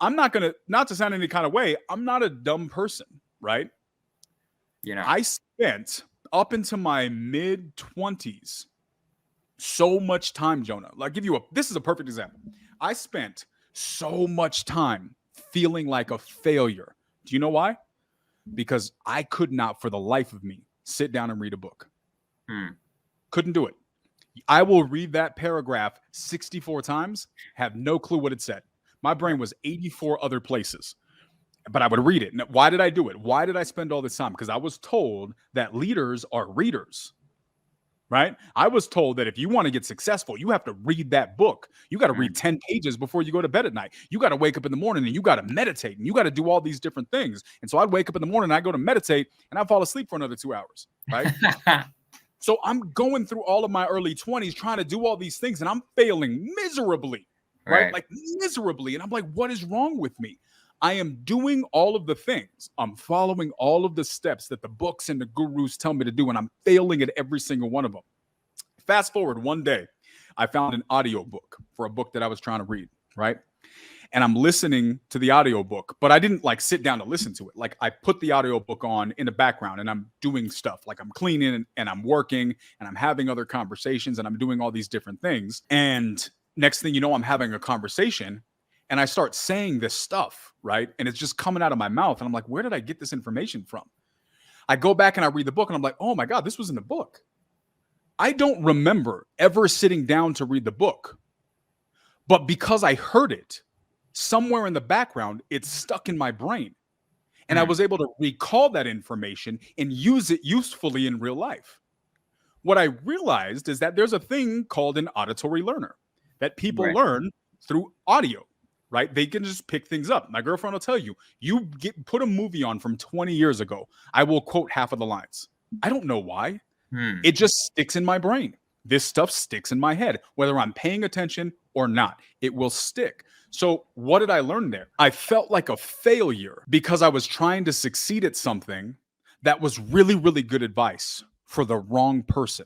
I'm not to sound any kind of way, I'm not a dumb person, right? I spent up into my mid 20s so much time, Jonah. This is a perfect example. I spent so much time feeling like a failure. Do you know why? Because I could not for the life of me sit down and read a book. Couldn't do it. I will read that paragraph 64 times, have no clue what it said. My brain was 84 other places, but I would read it. Now, why did I do it? Why did I spend all this time? Because I was told that leaders are readers, right? I was told that if you want to get successful, you have to read that book. You got to read 10 pages before you go to bed at night. You got to wake up in the morning and you got to meditate and you got to do all these different things. And so I'd wake up in the morning and I go to meditate and I fall asleep for another 2 hours, right? So I'm going through all of my early 20s trying to do all these things and I'm failing miserably, right? Like miserably. And I'm like, what is wrong with me? I am doing all of the things. I'm following all of the steps that the books and the gurus tell me to do, and I'm failing at every single one of them. Fast forward one day, I found an audiobook for a book that I was trying to read, right? And I'm listening to the audiobook, but I didn't like sit down to listen to it. Like I put the audiobook on in the background and I'm doing stuff like I'm cleaning and I'm working and I'm having other conversations and I'm doing all these different things. And next thing you know, I'm having a conversation and I start saying this stuff, right? And it's just coming out of my mouth. And I'm like, where did I get this information from? I go back and I read the book and I'm like, oh my God, this was in the book. I don't remember ever sitting down to read the book, but because I heard it, somewhere in the background, it's stuck in my brain. And I was able to recall that information and use it usefully in real life. What I realized is that there's a thing called an auditory learner that people learn through audio, right? They can just pick things up. My girlfriend will tell you, put a movie on from 20 years ago. I will quote half of the lines. I don't know why. It just sticks in my brain. This stuff sticks in my head, whether I'm paying attention or not. It will stick. So what did I learn there? I felt like a failure because I was trying to succeed at something that was really, really good advice for the wrong person.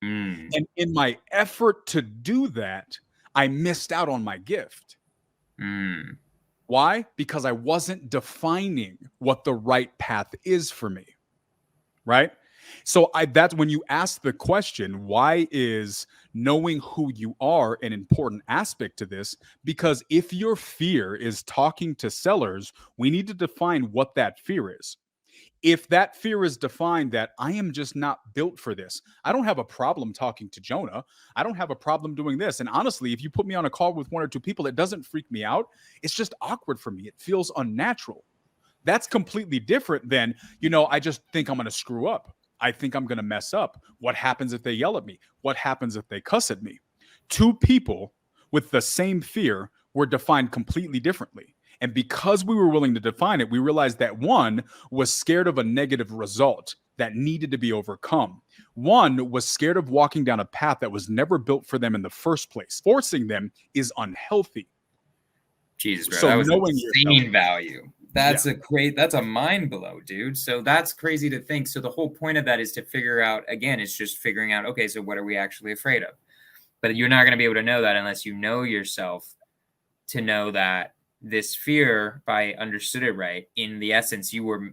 And in my effort to do that, I missed out on my gift. Why? Because I wasn't defining what the right path is for me, right? So that's when you ask the question, why is knowing who you are an important aspect to this? Because if your fear is talking to sellers, we need to define what that fear is. If that fear is defined that I am just not built for this, I don't have a problem talking to Jonah. I don't have a problem doing this. And honestly, if you put me on a call with one or two people, it doesn't freak me out. It's just awkward for me. It feels unnatural. That's completely different than, I just think I'm going to screw up. I think I'm going to mess up. What happens if they yell at me? What happens if they cuss at me? Two people with the same fear were defined completely differently. And because we were willing to define it, we realized that one was scared of a negative result that needed to be overcome. One was scared of walking down a path that was never built for them in the first place. Forcing them is unhealthy. Jesus, bro, so that was insane value. That's that's a mind blow, dude. So that's crazy to think. So the whole point of that is to figure out, again, it's just figuring out, okay, so what are we actually afraid of? But you're not going to be able to know that unless you know yourself to know that this fear, if I understood it right, in the essence, you were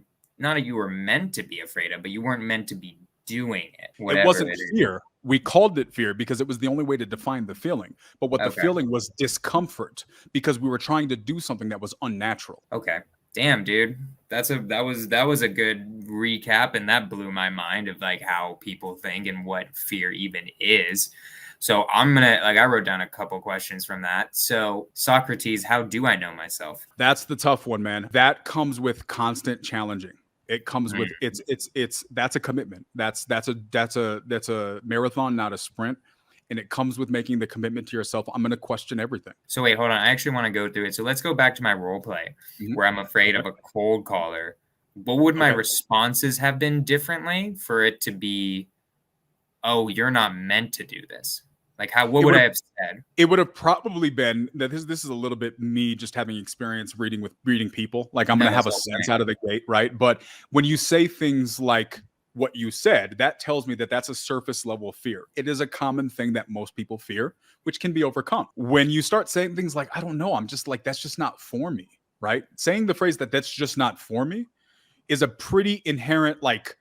meant to be afraid of, but you weren't meant to be doing it. It wasn't fear. We called it fear because it was the only way to define the feeling. But what the feeling was discomfort because we were trying to do something that was unnatural. Okay. Damn, dude. That was a good recap, and that blew my mind of like how people think and what fear even is. So I'm going to, I wrote down a couple questions from that. So Socrates, how do I know myself? That's the tough one, man. That comes with constant challenging. It comes with that's a commitment. That's a marathon, not a sprint. And it comes with making the commitment to yourself. I'm going to question everything. So wait, hold on. I actually want to go through it. So let's go back to my role play where I'm afraid of a cold caller. What would my responses have been differently for it to be, oh, you're not meant to do this? Like what would I have said? It would have probably been that this is a little bit me just having experience reading people. Like I'm going to have a sense out of the gate, right? But when you say things like, what you said, that tells me that that's a surface level fear. It is a common thing that most people fear, which can be overcome. When you start saying things like, I don't know, I'm just like, that's just not for me, right? Saying the phrase that's just not for me is a pretty inherent, like,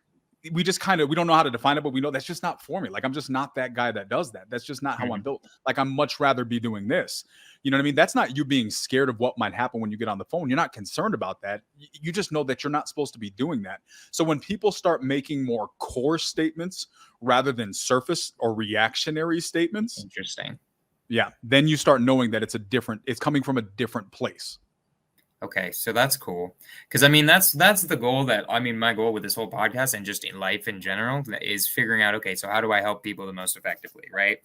we don't know how to define it, but we know that's just not for me. Like, I'm just not that guy that does that. That's just not how I'm built. Like, I'm much rather be doing this. You know what I mean? That's not you being scared of what might happen when you get on the phone. You're not concerned about that. You just know that you're not supposed to be doing that. So when people start making more core statements rather than surface or reactionary statements, interesting. Yeah, then you start knowing that it's coming from a different place. Okay, so that's cool. Because I mean, that's the goal my goal with this whole podcast and just in life in general is figuring out, okay, so how do I help people the most effectively, right?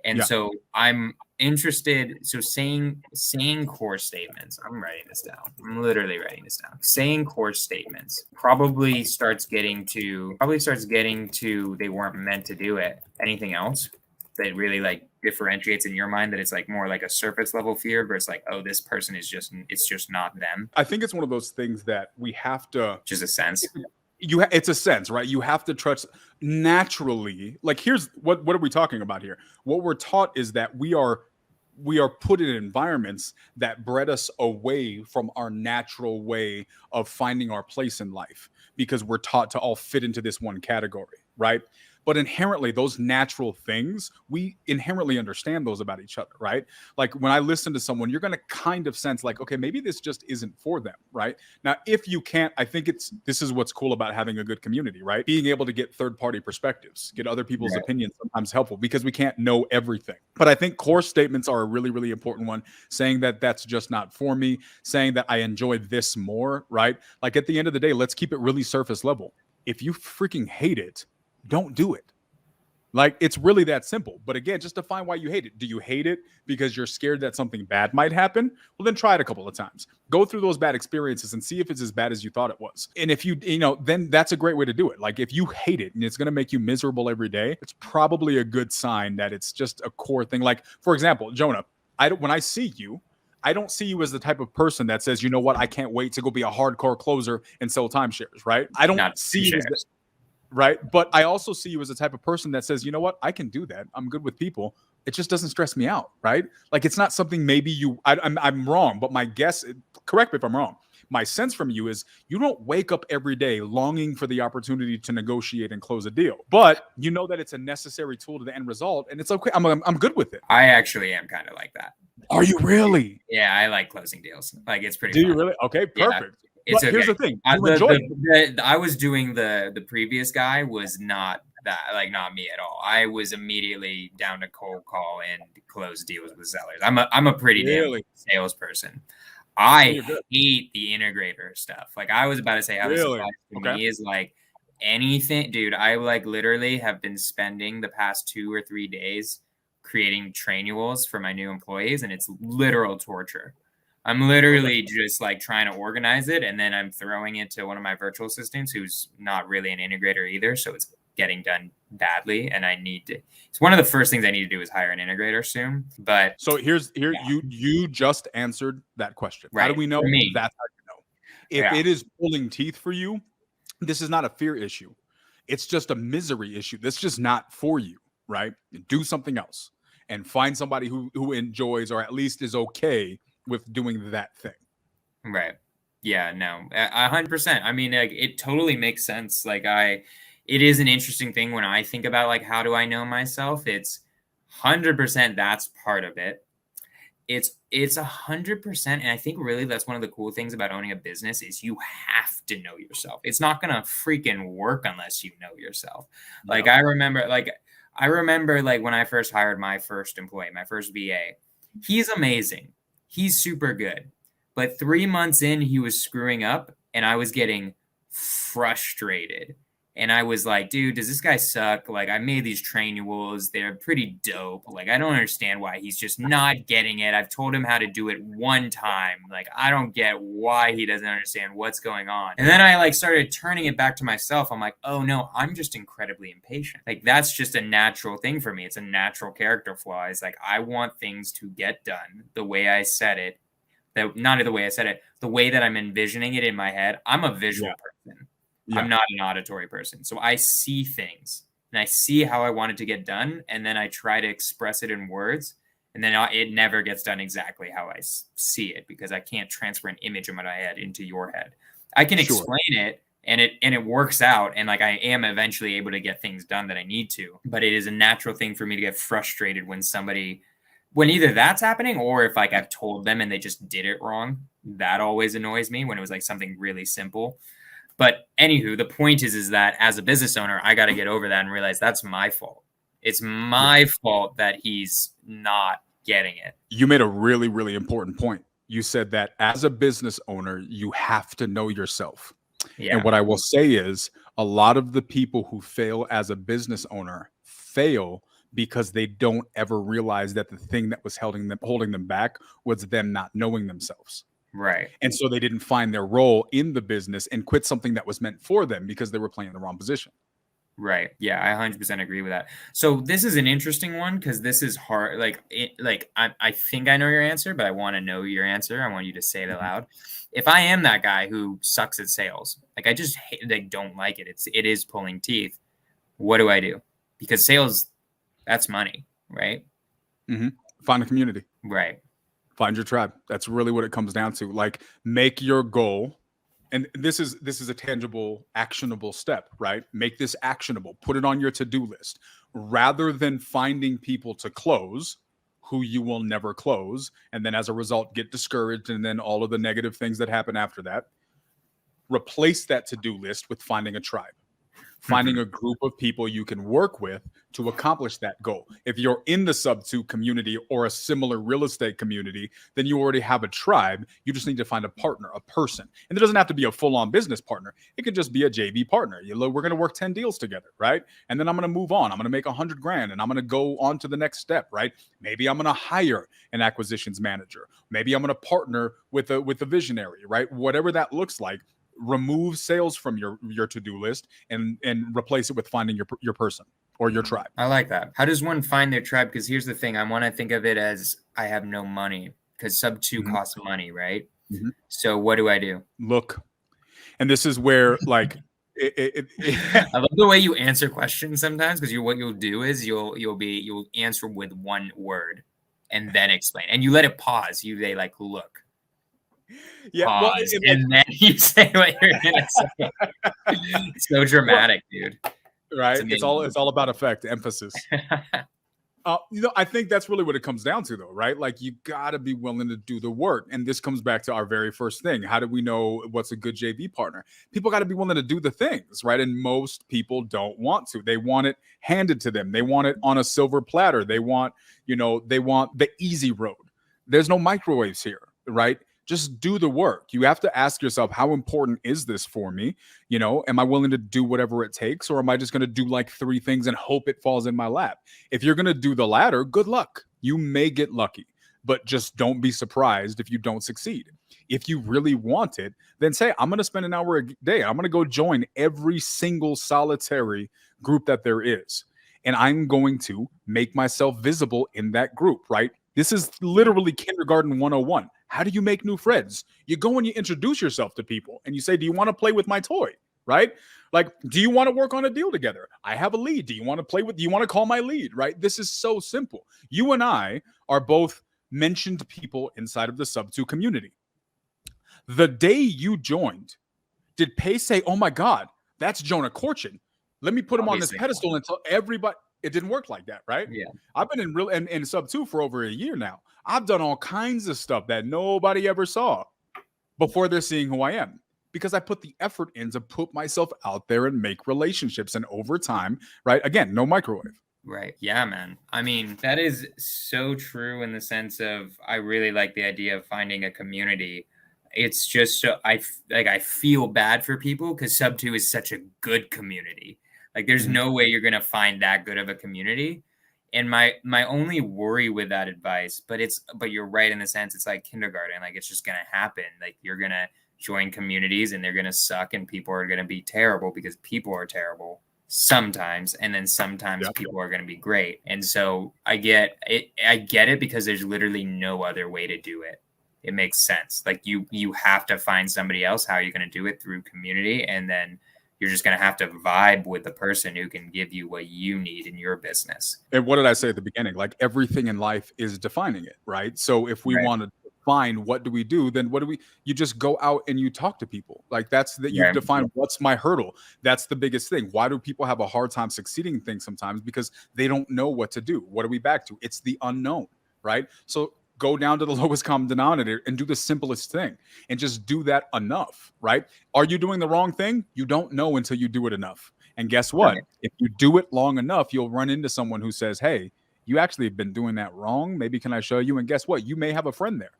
And so I'm interested. So saying core statements. I'm writing this down. I'm literally writing this down. Saying core statements probably starts getting to they weren't meant to do it. Anything else that really like differentiates in your mind that it's like more like a surface level fear versus like, oh, this person it's just not them? I think it's one of those things that we have to just a sense. It's a sense, right? You have to trust naturally. Like, here's what are we talking about here? What we're taught is that we are put in environments that bred us away from our natural way of finding our place in life because we're taught to all fit into this one category, right? But inherently, those natural things, we inherently understand those about each other, right? Like, when I listen to someone, you're going to kind of sense like, okay, maybe this just isn't for them, right? Now, if you can't, I think this is what's cool about having a good community, right? Being able to get third-party perspectives, get other people's opinions, sometimes helpful because we can't know everything. But I think core statements are a really, really important one. Saying that that's just not for me, saying that I enjoy this more, right? Like, at the end of the day, let's keep it really surface level. If you freaking hate it, don't do it. Like, it's really that simple. But again, just define why you hate it. Do you hate it because you're scared that something bad might happen? Well, then try it a couple of times. Go through those bad experiences and see if it's as bad as you thought it was. And if then that's a great way to do it. Like, if you hate it and it's going to make you miserable every day, it's probably a good sign that it's just a core thing. Like, for example, Jonah, when I see you, I don't see you as the type of person that says, you know what, I can't wait to go be a hardcore closer and sell timeshares, right? I don't see you as this. Right. But I also see you as a type of person that says, you know what, I can do that. I'm good with people. It just doesn't stress me out. Right. Like, it's not something maybe I'm wrong, but my guess, correct me if I'm wrong. My sense from you is you don't wake up every day longing for the opportunity to negotiate and close a deal, but you know that it's a necessary tool to the end result and it's okay. I'm good with it. I actually am kind of like that. Are you really? Yeah. I like closing deals. Like, it's pretty fun. Do you really? Okay. Perfect. Yeah. It's okay. Here's the thing. I was doing the previous guy was not that, like, not me at all. I was immediately down to cold call and close deals with sellers. I'm a pretty damn salesperson. I hate the integrator stuff. Like, I was about to say, how this applies to me is like anything, dude. I like literally have been spending the past 2 or 3 days creating trainuals for my new employees, and it's literal torture. I'm literally just like trying to organize it, and then I'm throwing it to one of my virtual assistants who's not really an integrator either, so it's getting done badly, and it's one of the first things I need to do is hire an integrator soon. But so you just answered that question. Right. How do we know? That's how you know. If it is pulling teeth for you, this is not a fear issue. It's just a misery issue. That's just not for you, right? Do something else and find somebody who enjoys or at least is okay with doing that thing. Right. Yeah, no, 100%. I mean, like, it totally makes sense. Like, it is an interesting thing when I think about, like, how do I know myself? It's 100%. That's part of it. It's 100%. And I think really that's one of the cool things about owning a business is you have to know yourself. It's not going to freaking work unless you know yourself. No. Like, I remember when I first hired my first employee, my first VA, he's amazing. He's super good. But 3 months in, he was screwing up, and I was getting frustrated. And I was like, dude, does this guy suck? Like, I made these trainuals. They're pretty dope. Like, I don't understand why he's just not getting it. I've told him how to do it one time. Like, I don't get why he doesn't understand what's going on. And then I, like, started turning it back to myself. I'm like, oh, no, I'm just incredibly impatient. Like, that's just a natural thing for me. It's a natural character flaw. It's like, I want things to get done the way I said it. Not the way I said it, the way that I'm envisioning it in my head. I'm a visual person. I'm not an auditory person. So I see things and I see how I want it to get done. And then I try to express it in words. And then it never gets done exactly how I see it, because I can't transfer an image in my head into your head. I can explain it, and it works out. And like, I am eventually able to get things done that I need to, but it is a natural thing for me to get frustrated when either that's happening, or if like I've told them and they just did it wrong. That always annoys me, when it was like something really simple. But anywho, the point is that as a business owner, I got to get over that and realize that's my fault. It's my fault that he's not getting it. You made a really, really important point. You said that as a business owner, you have to know yourself. Yeah. And what I will say is, a lot of the people who fail as a business owner fail because they don't ever realize that the thing that was holding them back was them not knowing themselves. Right. And so they didn't find their role in the business and quit something that was meant for them because they were playing the wrong position. Right. Yeah, I 100% agree with that. So this is an interesting one, because this is hard. I think I know your answer, but I want to know your answer. I want you to say it aloud. If I am that guy who sucks at sales, like I just don't like it. It is pulling teeth. What do I do? Because sales, that's money, right? Mm-hmm. Find a community. Right. Find your tribe. That's really what it comes down to. Like, make your goal. And this is a tangible, actionable step, right? Make this actionable. Put it on your to-do list. Rather than finding people to close who you will never close, and then as a result get discouraged, and then all of the negative things that happen after that, replace that to-do list with finding a tribe. Finding a group of people you can work with to accomplish that goal. If you're in the Subto community or a similar real estate community, then you already have a tribe. You just need to find a partner, a person. And it doesn't have to be a full-on business partner. It could just be a JV partner. We're going to work 10 deals together, right? And then I'm going to move on. I'm going to make $100,000 and I'm going to go on to the next step, right? Maybe I'm going to hire an acquisitions manager. Maybe I'm going to partner with a visionary, right? Whatever that looks like. Remove sales from your to-do list and replace it with finding your person or your tribe. I like that. How does one find their tribe? Because here's the thing. I want to think of it as, I have no money, because Subto costs money, right? Mm-hmm. So what do I do? Look. And this is where, like, I love the way you answer questions sometimes, because what you'll do is you'll answer with one word and then explain, and you let it pause. They like, look. Yeah, pause, and then you say what you're gonna say. It's so dramatic, dude. Right? It's all about effect, emphasis. I think that's really what it comes down to, though, right? Like, you got to be willing to do the work. And this comes back to our very first thing. How do we know what's a good JV partner? People got to be willing to do the things, right? And most people don't want to. They want it handed to them. They want it on a silver platter. They want the easy road. There's no microwaves here, right? Just do the work. You have to ask yourself, how important is this for me? Am I willing to do whatever it takes, or am I just going to do like 3 things and hope it falls in my lap? If you're going to do the latter, good luck. You may get lucky, but just don't be surprised if you don't succeed. If you really want it, then say, I'm going to spend an hour a day. I'm going to go join every single solitary group that there is. And I'm going to make myself visible in that group, right? This is literally kindergarten 101. How do you make new friends? You go and you introduce yourself to people and you say, do you want to play with my toy? Right? Like, do you want to work on a deal together? I have a lead. Do you want to call my lead? Right? This is so simple. You and I are both mentioned people inside of the Subto community. The day you joined, did Pay say, oh my God, that's Jonah Corchin. Let me put him on this pedestal and tell everybody. It didn't work like that, right? Yeah. I've been in Subto for over a year now. I've done all kinds of stuff that nobody ever saw before they're seeing who I am, because I put the effort in to put myself out there and make relationships. And over time, right? Again, no microwave. Right. Yeah, man. I mean, that is so true in the sense of, I really like the idea of finding a community. It's just so I feel bad for people, because Subto is such a good community. Like, there's no way you're going to find that good of a community. And my only worry with that advice, but you're right in the sense, it's like kindergarten. Like, it's just going to happen. Like, you're going to join communities and they're going to suck, and people are going to be terrible, because people are terrible sometimes. And then sometimes people are going to be great. And so I get it, because there's literally no other way to do it. It makes sense. Like, you have to find somebody else. How are you going to do it? Through community. And then You're just going to have to vibe with the person who can give you what you need in your business. And what did I say at the beginning? Like, everything in life is defining it, right? So if we want to define what do we do, then you just go out and you talk to people. Like, that's that you've defined what's my hurdle. That's the biggest thing. Why do people have a hard time succeeding in things sometimes? Because they don't know what to do. What are we back to? It's the unknown, right? So go down to the lowest common denominator and do the simplest thing and just do that enough, right? Are you doing the wrong thing? You don't know until you do it enough. And guess what? Right. If you do it long enough, you'll run into someone who says, hey, you actually have been doing that wrong. Maybe can I show you? And guess what? You may have a friend there.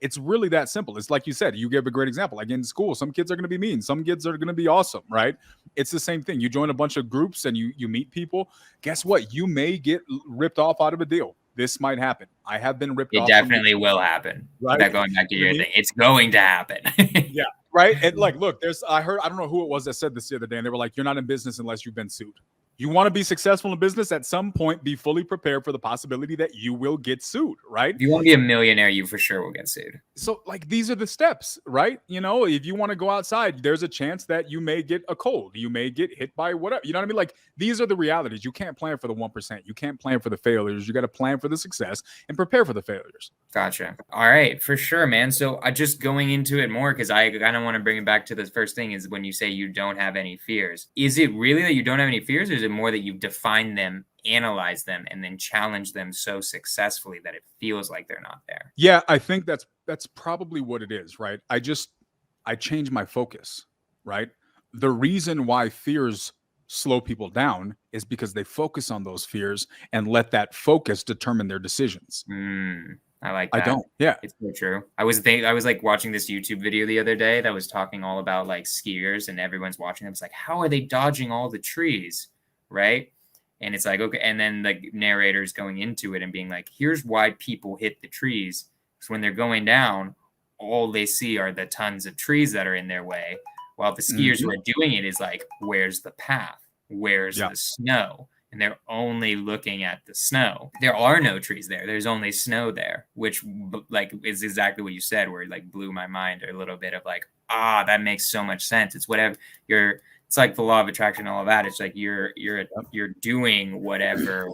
It's really that simple. It's like you said, you gave a great example. Like in school, some kids are going to be mean. Some kids are going to be awesome, right? It's the same thing. You join a bunch of groups and you meet people. Guess what? You may get ripped off out of a deal. This might happen. I have been ripped off. It definitely will happen. Right? That going back to your thing. It's going to happen. Yeah. Right. And like, look, I don't know who it was that said this the other day. And they were like, you're not in business unless you've been sued. You want to be successful in business, at some point, be fully prepared for the possibility that you will get sued, right? If you want to be a millionaire, you for sure will get sued. So like, these are the steps, right? You know, if you want to go outside, there's a chance that you may get a cold. You may get hit by whatever, you know what I mean? Like, these are the realities. You can't plan for the 1%. You can't plan for the failures. You got to plan for the success and prepare for the failures. Gotcha. All right, for sure, man. So I just going into it more, because I kind of want to bring it back to the first thing is when you say you don't have any fears. Is it really that you don't have any fears, or is it more that you've defined them, analyzed them, and then challenged them so successfully that it feels like they're not there? Yeah, I think that's probably what it is, right? I changed my focus, right? The reason why fears slow people down is because they focus on those fears and let that focus determine their decisions. I like that. I don't. Yeah. It's so true. I was like watching this YouTube video the other day that was talking all about like skiers, and everyone's watching them. It's like, how are they dodging all the trees? Right. And it's like, okay. And then the narrator's going into it and being like, here's why people hit the trees. Because when they're going down, all they see are the tons of trees that are in their way. While the skiers who are doing it is like, where's the path? Where's the snow? And they're only looking at the snow. There are no trees there. There's only snow there, which like is exactly what you said, where it like blew my mind a little bit of like, that makes so much sense. It's whatever it's like the law of attraction and all of that. It's like you're doing whatever,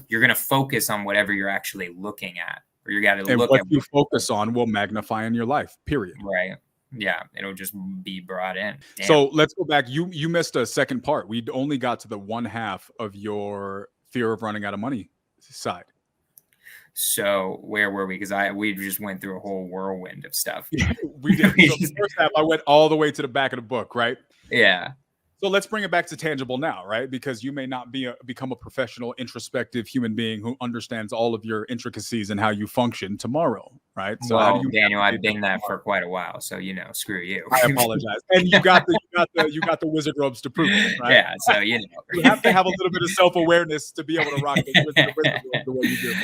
you're going to focus on whatever you're actually looking at, or you got to look at what you focus on will magnify in your life, period. Right. Yeah, it'll just be brought in. Damn. So let's go back. You missed a second part. We only got to the one half of your fear of running out of money side. So where were we? Because we just went through a whole whirlwind of stuff. Yeah, we did. So the first half, I went all the way to the back of the book, right? Yeah. So let's bring it back to tangible now, right? Because you may not become a professional, introspective human being who understands all of your intricacies and how you function tomorrow, right? So well, Daniel, I've been that for quite a while, so screw you. I apologize. And you got the wizard robes to prove it, right? Yeah, so you have to have a little bit of self-awareness to be able to rock the wizard robe the way you do.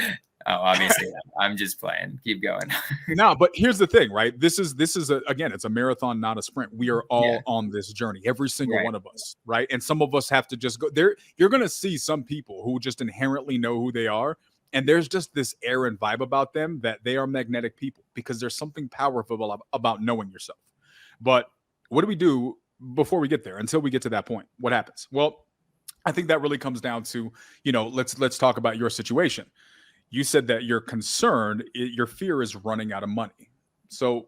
Oh, obviously, I'm just playing. Keep going. No, but here's the thing, right? This is again, it's a marathon, not a sprint. We are all on this journey, every single one of us, right? And some of us have to just go there. You're going to see some people who just inherently know who they are, and there's just this air and vibe about them that they are magnetic people, because there's something powerful about knowing yourself. But what do we do before we get there? Until we get to that point, what happens? Well, I think that really comes down to, let's talk about your situation. You said that you're concerned, your fear is running out of money. So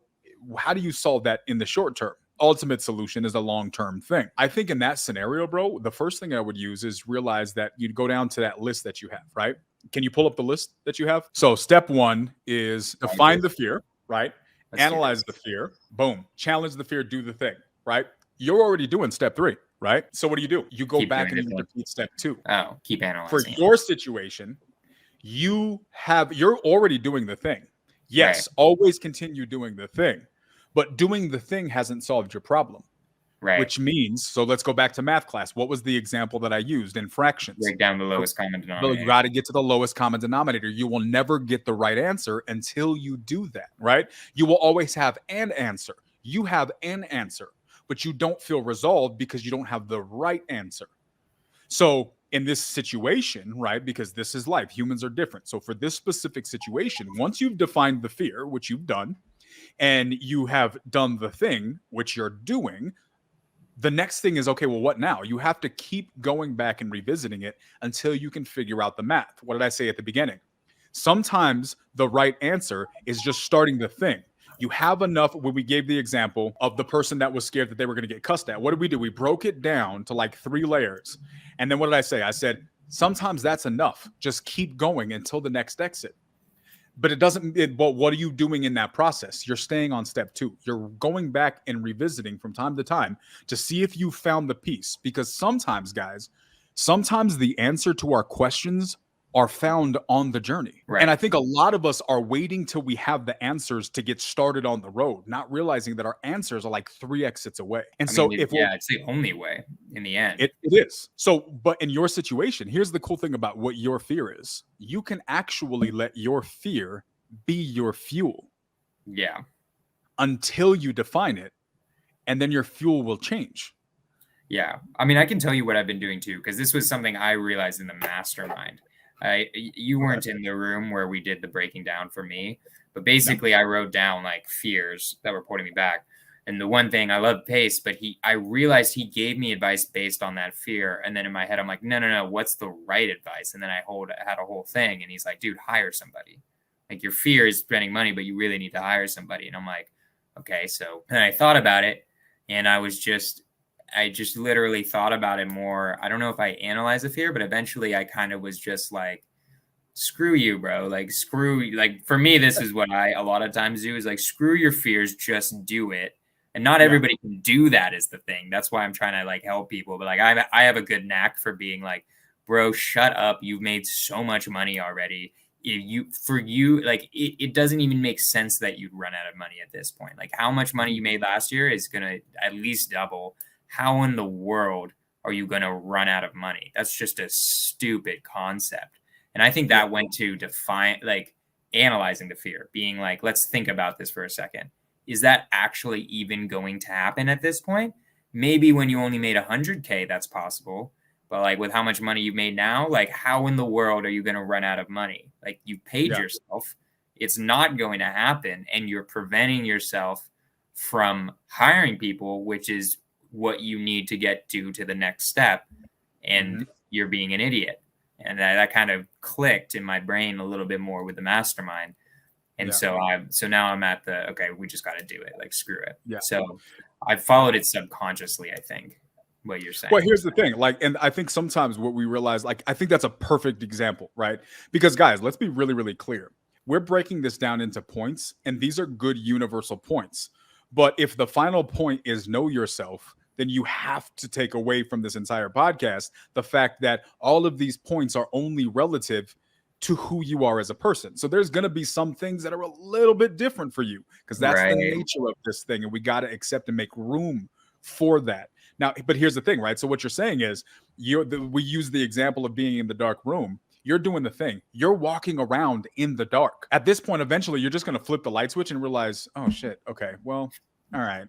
how do you solve that in the short term? Ultimate solution is a long-term thing. I think in that scenario, bro, the first thing I would use is realize that you'd go down to that list that you have, right? Can you pull up the list that you have? So step one is define the fear, right? Analyze the fear. Boom. Challenge the fear, do the thing, right? You're already doing step three, right? So what do? You go back and you repeat step two. Oh, keep analyzing. For your situation, you're already doing the thing. Yes, always continue doing the thing, but doing the thing hasn't solved your problem. Right. Which means, so let's go back to math class. What was the example that I used in fractions? Break down the lowest common denominator. You got to get to the lowest common denominator. You will never get the right answer until you do that, right? You will always have an answer. You have an answer, but you don't feel resolved because you don't have the right answer. So in this situation, right, because this is life, humans are different. So for this specific situation, once you've defined the fear, which you've done, and you have done the thing, which you're doing, the next thing is, okay, well, what now? You have to keep going back and revisiting it until you can figure out the math. What did I say at the beginning? Sometimes the right answer is just starting the thing. You have enough. When we gave the example of the person that was scared that they were going to get cussed at, what did we do? We broke it down to like 3 layers. And then what did I say? I said, sometimes that's enough. Just keep going until the next exit. But it doesn't, but what are you doing in that process? You're staying on step 2. You're going back and revisiting from time to time to see if you found the piece. Because sometimes, guys, sometimes the answer to our questions are found on the journey. Right. And I think a lot of us are waiting till we have the answers to get started on the road, not realizing that our answers are like 3 exits away. And it's the only way in the end. It is. So, but in your situation, here's the cool thing about what your fear is. You can actually let your fear be your fuel. Yeah. Until you define it, and then your fuel will change. Yeah. I mean, I can tell you what I've been doing too, because this was something I realized in the mastermind. You weren't in the room where we did the breaking down for me, but basically I wrote down like fears that were holding me back. And the one thing, I love Pace, but I realized he gave me advice based on that fear. And then in my head, I'm like, no, what's the right advice? And then I had a whole thing. And he's like, dude, hire somebody. Like, your fear is spending money, but you really need to hire somebody. And I'm like, okay. So then I thought about it, and I just literally thought about it more. I don't know if I analyzed the fear, but eventually I kind of was just like, screw you, bro. Like, for me, this is what I a lot of times do, is like, screw your fears, just do it. And not everybody can do that, is the thing. That's why I'm trying to like help people. But like, I have a good knack for being like, bro, shut up. You've made so much money already. It doesn't even make sense that you'd run out of money at this point. Like, how much money you made last year is going to at least double. How in the world are you going to run out of money? That's just a stupid concept. And I think that went to analyzing the fear, being like, let's think about this for a second. Is that actually even going to happen at this point? Maybe when you only made 100K, that's possible. But like, with how much money you've made now, like, how in the world are you going to run out of money? Like, you paid yourself. It's not going to happen. And you're preventing yourself from hiring people, which is what you need to get to the next step. And you're being an idiot. And that kind of clicked in my brain a little bit more with the mastermind. And so now I'm at okay, we just got to do it. Like, screw it. Yeah. So I followed it subconsciously, I think, what you're saying. Well, here's the thing. Like, and I think sometimes what we realize, like, I think that's a perfect example, right? Because guys, let's be really, really clear. We're breaking this down into points, and these are good universal points. But if the final point is know yourself, then you have to take away from this entire podcast the fact that all of these points are only relative to who you are as a person. So there's going to be some things that are a little bit different for you, because that's the nature of this thing. And we got to accept and make room for that. Now, but here's the thing, right? So what you're saying is we use the example of being in the dark room. You're doing the thing. You're walking around in the dark. At this point, eventually, you're just going to flip the light switch and realize, oh, shit. Okay, well, all right.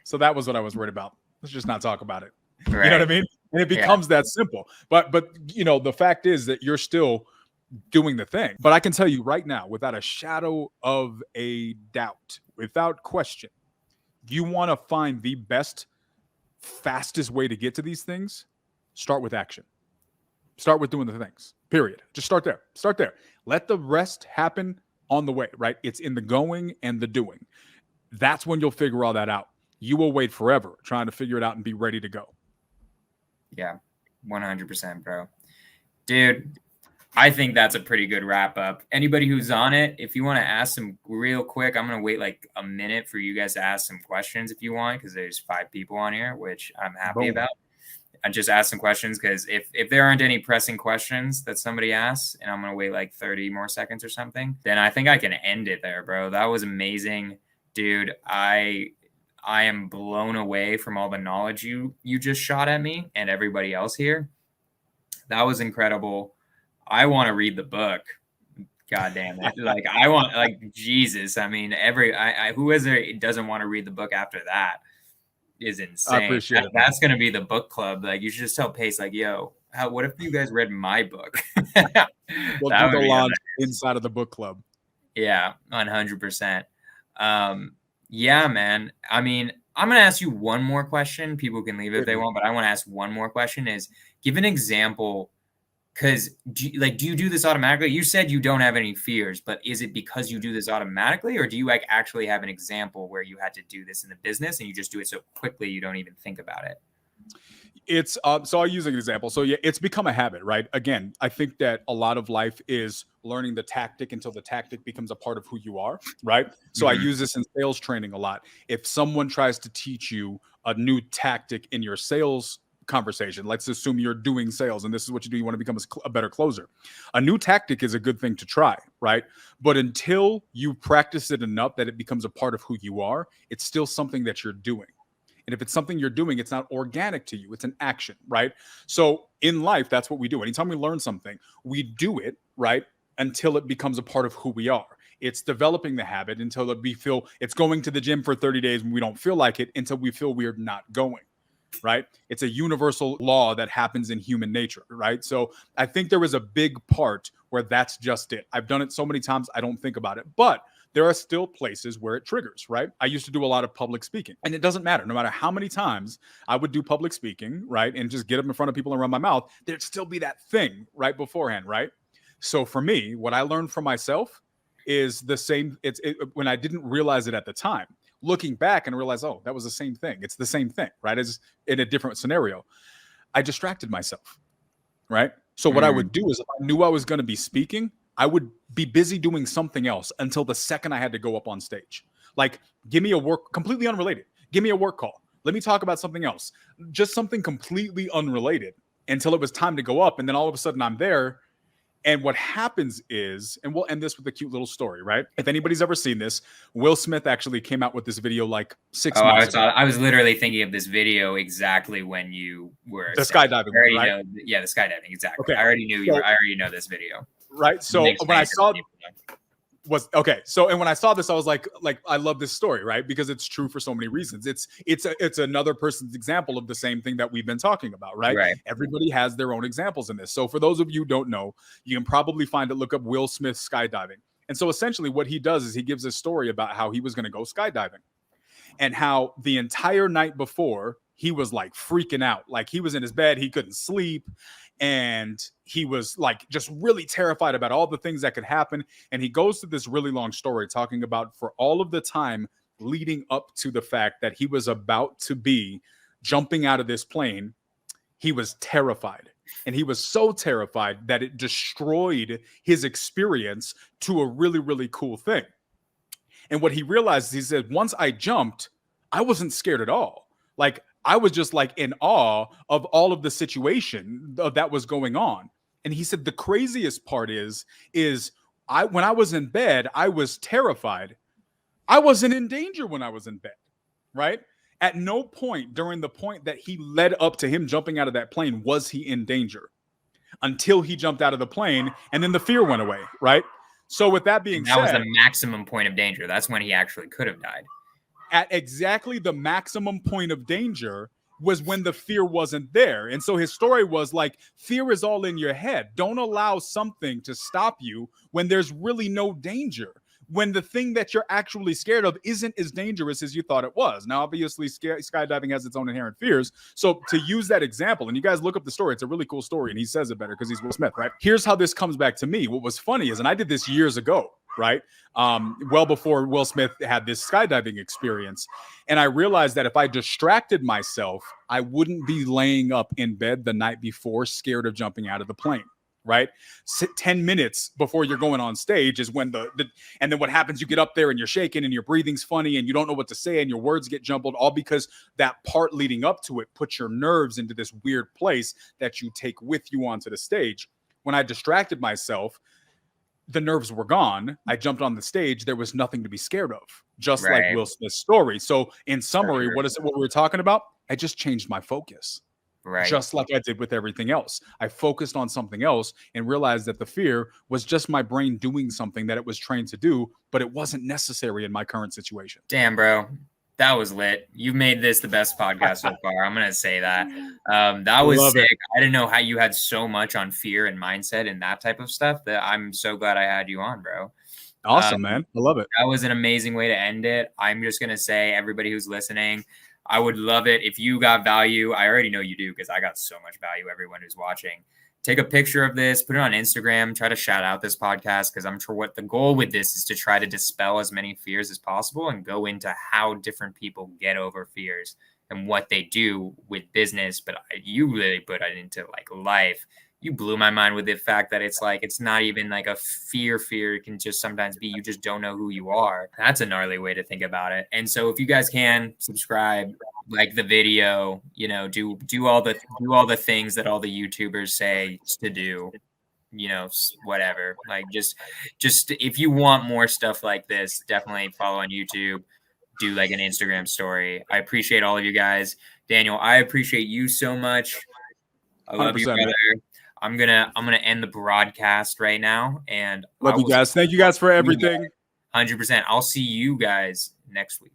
So that was what I was worried about. Let's just not talk about it. Right. You know what I mean? And it becomes that simple. But the fact is that you're still doing the thing. But I can tell you right now, without a shadow of a doubt, without question, you want to find the best, fastest way to get to these things, start with action. Start with doing the things, period. Just start there. Start there. Let the rest happen on the way, right? It's in the going and the doing. That's when you'll figure all that out. You will wait forever trying to figure it out and be ready to go. Yeah, 100%, bro. Dude, I think that's a pretty good wrap up. Anybody who's on it, if you want to ask some real quick, I'm going to wait like a minute for you guys to ask some questions if you want, because there's 5 people on here, which I'm happy about. I just ask some questions, because if there aren't any pressing questions that somebody asks, and I'm going to wait like 30 more seconds or something, then I think I can end it there, bro. That was amazing. Dude, I am blown away from all the knowledge you just shot at me and everybody else here. That was incredible. I want to read the book. God damn it. Like, I want, like, Jesus. I mean, who doesn't want to read the book after that is insane. I appreciate it. That's going to be the book club. Like, you should just tell Pace, like, yo, what if you guys read my book? We'll do the launch inside of the book club. Yeah, 100%. Yeah, man. I mean, I'm going to ask you one more question. People can leave if they want, but I want to ask one more question is give an example. Because do you do this automatically? You said you don't have any fears, but is it because you do this automatically, or do you like actually have an example where you had to do this in the business and you just do it so quickly you don't even think about it? It's so I'll use an example. So yeah, it's become a habit, right? Again, I think that a lot of life is learning the tactic until the tactic becomes a part of who you are, right? So I use this in sales training a lot. If someone tries to teach you a new tactic in your sales conversation, let's assume you're doing sales and this is what you do, you want to become a better closer. A new tactic is a good thing to try, right? But until you practice it enough that it becomes a part of who you are, it's still something that you're doing. And if it's something you're doing, it's not organic to you. It's an action, right? So in life, that's what we do. Anytime we learn something, we do it, right? Until it becomes a part of who we are. It's developing the habit until we feel it's going to the gym for 30 days and we don't feel like it until we feel we're not going, right? It's a universal law that happens in human nature, right? So I think there is a big part where that's just it. I've done it so many times, I don't think about it. But there are still places where it triggers, right? I used to do a lot of public speaking, and it doesn't matter. No matter how many times I would do public speaking, right, and just get up in front of people and run my mouth, there'd still be that thing right beforehand, right? So for me, what I learned from myself is the same. When I didn't realize it at the time, looking back and realize, oh, that was the same thing. It's the same thing, right? As in a different scenario, I distracted myself, right? So what I would do is if I knew I was going to be speaking, I would be busy doing something else until the second I had to go up on stage. Like, give me a work, completely unrelated. Give me a work call. Let me talk about something else. Just something completely unrelated until it was time to go up. And then all of a sudden I'm there. And what happens is, and we'll end this with a cute little story, right? If anybody's ever seen this, Will Smith actually came out with this video like 6 months ago. I was literally thinking of this video exactly when you were the skydiving, right? Yeah, the skydiving, exactly. Okay. I already knew I already know this video. Right. So when I saw when I saw this, I was like I love this story, right? Because it's true for so many reasons. It's another person's example of the same thing that we've been talking about, right? Everybody has their own examples in this. So for those of you who don't know, you can probably find it, look up Will Smith skydiving. And so essentially what he does is he gives a story about how he was going to go skydiving and how the entire night before he was like freaking out. Like he was in his bed, he couldn't sleep. And he was like just really terrified about all the things that could happen. And he goes through this really long story talking about for all of the time leading up to the fact that he was about to be jumping out of this plane, he was terrified. And he was so terrified that it destroyed his experience to a really, really cool thing. And what he realized, he said, once I jumped, I wasn't scared at all. Like, I was just like in awe of all of the situation that was going on. And he said, the craziest part is when I was in bed, I was terrified. I wasn't in danger when I was in bed, right? At no point during the point that he led up to him jumping out of that plane was he in danger until he jumped out of the plane and then the fear went away, right? So with that being said, that was the maximum point of danger. That's when he actually could have died. At exactly the maximum point of danger was when the fear wasn't there. And so his story was like, fear is all in your head. Don't allow something to stop you when there's really no danger. When the thing that you're actually scared of isn't as dangerous as you thought it was. Now, obviously, skydiving has its own inherent fears. So to use that example, and you guys look up the story, it's a really cool story, and he says it better because he's Will Smith, right? Here's how this comes back to me. What was funny is, and I did this years ago, right? Well before Will Smith had this skydiving experience. And I realized that if I distracted myself, I wouldn't be laying up in bed the night before scared of jumping out of the plane. Right? 10 minutes before you're going on stage is when and then what happens, you get up there and you're shaking and your breathing's funny and you don't know what to say and your words get jumbled, all because that part leading up to it puts your nerves into this weird place that you take with you onto the stage. When I distracted myself, the nerves were gone. I jumped on the stage. There was nothing to be scared of, just like Will Smith's story. So in summary, what we were talking about? I just changed my focus. Right. Just like I did with everything else. I focused on something else and realized that the fear was just my brain doing something that it was trained to do, but it wasn't necessary in my current situation. Damn, bro. That was lit. You've made this the best podcast so far. I'm going to say that. That was sick. I didn't know how you had so much on fear and mindset and that type of stuff that I'm so glad I had you on, bro. Awesome, man. I love it. That was an amazing way to end it. I'm just going to say, everybody who's listening, I would love it if you got value. I already know you do because I got so much value. Everyone who's watching, take a picture of this, put it on Instagram, try to shout out this podcast, because I'm sure what the goal with this is to try to dispel as many fears as possible and go into how different people get over fears and what they do with business. But you really put it into like life. You blew my mind with the fact that it's like, it's not even like a fear. It can just sometimes be, you just don't know who you are. That's a gnarly way to think about it. And so if you guys can subscribe, like the video, you know, do all the things that all the YouTubers say to do, you know, whatever, like just if you want more stuff like this, definitely follow on YouTube, do like an Instagram story. I appreciate all of you guys. Daniel, I appreciate you so much. I love you, brother. I'm gonna end the broadcast right now, and love you guys. Thank you guys for everything. 100%. I'll see you guys next week.